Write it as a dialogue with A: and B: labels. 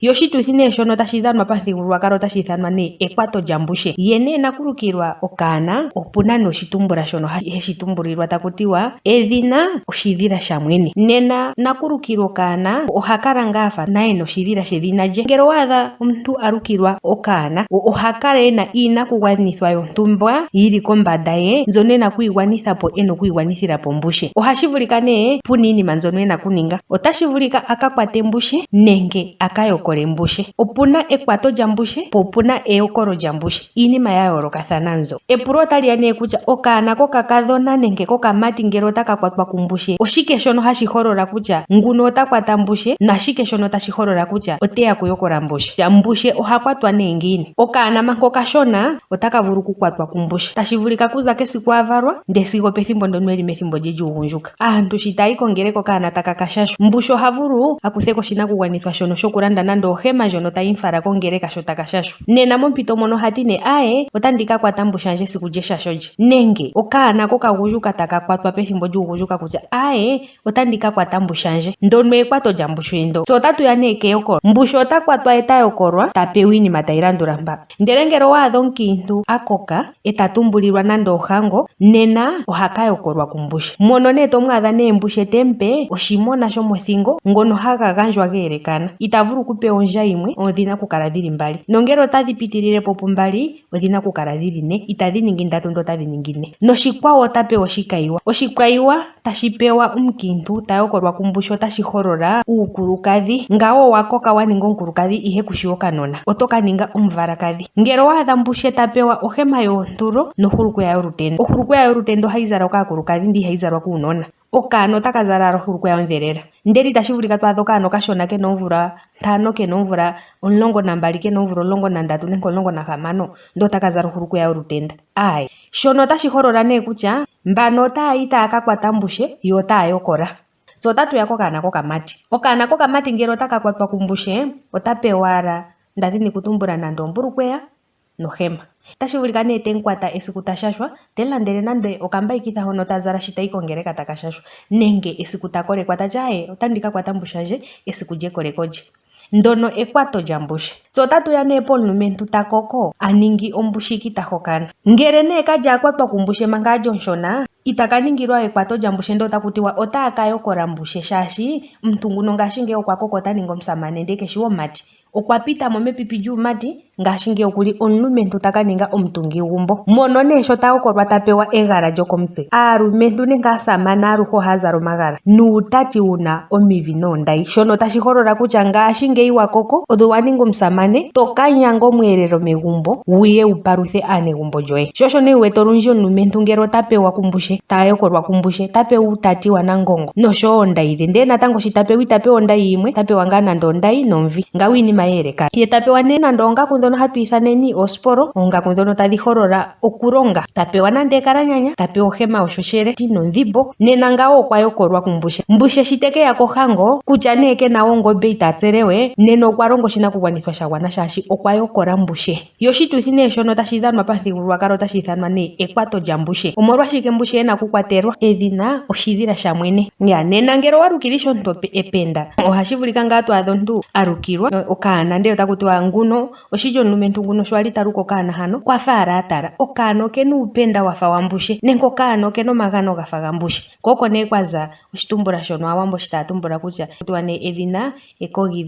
A: Yo oshituthi nee shono tashi dhanwa pamuthigululwakalo tashi ithanwa nee ekwato lyambushe. Ye nee nakulukilwa okaana opuna nee oshitumbula shono heshi tumbulilwa taku tiwa edhina oshidhila shamwene. Nena nakulukilwa okaana oha kala ngaa afa naye noshidhila shedhina lye. Ngele owaadha omuntu alukilwa okaana oha kala ena iinakugwanithwa yontumba yili kombanda ye mbyono ena okwiigwanitha po ena okwiigwanithila po mbushe. Ohashi vulika nee puna iinima mbyono ena okuninga. Otashi vulika aka kwate mbushe nenge aka yokole mbushe. Opuna ekwato lyambushe po opuna eyokolo lyambushe. Iinima ya yoolokathana nzo. Epulo otali ya nee kutya okaana kokakadhona nenge kokamati ngele otaka kwatwa kumbushe oshike shono hashi holola kutya nguno ota kwata mbushe nashike shono tashi holola kutya oteya kuyokola mbushe. Mbushe oha kwatwa nee ngiini? Okaana manga okashona otaka vulu kukwatwa kumbushe. Tashi vulika kuza kesiku avalwa ndele sigo pethimbo ndono eli methimbo lye lyuugundjuka. Aantu shi taya ikongele kokaana taka kashashwa, mbushe oha vulu akuthe koshinakugwanithwa shono shokulanda nande ohema ndjono tayi mfala kongeleka sho taka shashwa. Nena mompito mono hati nee aaye otandi ka kwata mbushandje esiku lyeshasho lye. Nenge okaana kokagundjuka taka kwatwa pethimbo lyuugundjuka kutya aaye otandi ka kwata mbushandje. Ndono ekwato lyambushe ndo. So otatu ya nee keyokolo. Mbushe ota kwatwa eta yokolwa ta pewa iinima tayi landula mpa. Ndele ngele owaadha omukiintu akoka eta tumbulilwa nande ohango nena ohaka yokolwa kumbushe. Mono nee tomwaadha nee mbushe tempe oshimona shomothingo ngono haga gandjwa geelekana. Ita vulu kupewa ondja yimwe odhina okukala dhili mbali. Nongele otadhi pitilile po pumbali odhina okukala dhili ne. Itadhi ningi ndatu ndo otadhi ningi ne. Noshikwawo ota pewa oshikayiwa. Oshikayiwa tashi pewa omukiintu ta yokolwa kumbushe otashi holola uukulukadhi. Ngawo wakoka waninga omukulukadhi ihe kushi okanona otoka ninga omuvalakadhi. Ngele owaadha mbushe ta pewa ohema yoontulo nohulukweya yolutendo. Ohulukweya yolutendo ohayi zalwa kaakulukadhi ndi hayi zalwa kuunona. Okaana otaka zala ohulukweya ondhelela. Ndele itashi vulika twaadha okaana okashona kena oomvula 5 kena oomvula 12 kena oomvula 13 nenge 16 ndo otaka zala ohulukweya yolutenda. Aaye, shono tashi holola nee kutya mbano otaya yi taya ka kwata mbushe yo otaya yokola. So otatu ya kokaana kokamati. Okaana kokamati ngele otaka kwatwa kumbushe ota pewa ala ndadhini kutumbula nande ombulukweya nohema. Tashi vulika nee temukwata esiku tashashwa temulandele nande okambayikitha hono ta zala shi tayi kongeleka taka shashwa nenge esiku takolekwa tati aaye otandi ka kwata mbushandje esiku lyekoleko lye. Ndono ekwato lyambushe. So otatu ya nee pomulumentu ta koko aningi ombushiki ta hokana. Ngele nee kalya akwatwa kumbushe manga alyo onshona itaka ningilwa ekwato lyambushe ndo taku tiwa otaya ka yokola mbushe shaashi omuntu nguno ngaashingeyi okwa koko ota ningi omusamane ndele keshi omumati. Okwa pita mo mepipi lyuumati ngaashingeyi okuli omulumentu taka ninga omutungi gumbo. Mono nee sho ta yokolwa ta pewa egala lyokomutse. Aalumentu nenge aasamane aluhe ohaya zala omagala nuutati wuna omivi noondayi. Shono tashi holola kutya ngaashingeyi wa koko odho waninga omusamane toka nyanga omweelelo megumbo wuye wupaluthe aanegumbo lyoye. Sho osho nee wuwete olundji omulumentu ngele ota pewa kumbushe ta yokolwa kumbushe ta pewa uutati wanangongo noshowo ondayi dhe. Ndele natango shi ta pewa ita pewa ondayi yimwe ta pewa ngaa nande ondayi nomvi ngawo iinima yeelekana. Ye ta pewa nee nande oongaku dhono hatu ithaneni osporo. Oongaku dhono tadhi holola okulonga. Ta pewa nande ekalanyanya ta pewa ohema yoshoshele nondhimbo. Nena ngawo okwa yokolwa kumbushe. Mbushe shi tekeya kohango kutya nee kena oongombe ita tselewe nena okwa longa oshinakugwanithwa sha gwana shaashi okwa yokola mbushe. Yo oshituthi nee shono tashi dhanwa pamuthigululwakalo tashi ithanwa nee ekwato lyambushe. Omolwashike mbushe ena okukwatelwa edhina oshidhila shamwene. Ya nena ngele owalukilwa omuntu ependa ohashi vulika ngaa twaadha omuntu alukilwa okaana ndele otaku tiwa nguno oshilyo omulumentu nguno sho ali taluka okaana hano kwafa ala atala okaana okena uupenda wafa wambushe nenge okaana okena omagano gafa gambushe. Koko nee kwaza oshitumbula shono aawambo shi taya tumbula kutya kutiwa nee edhina ekogidhi.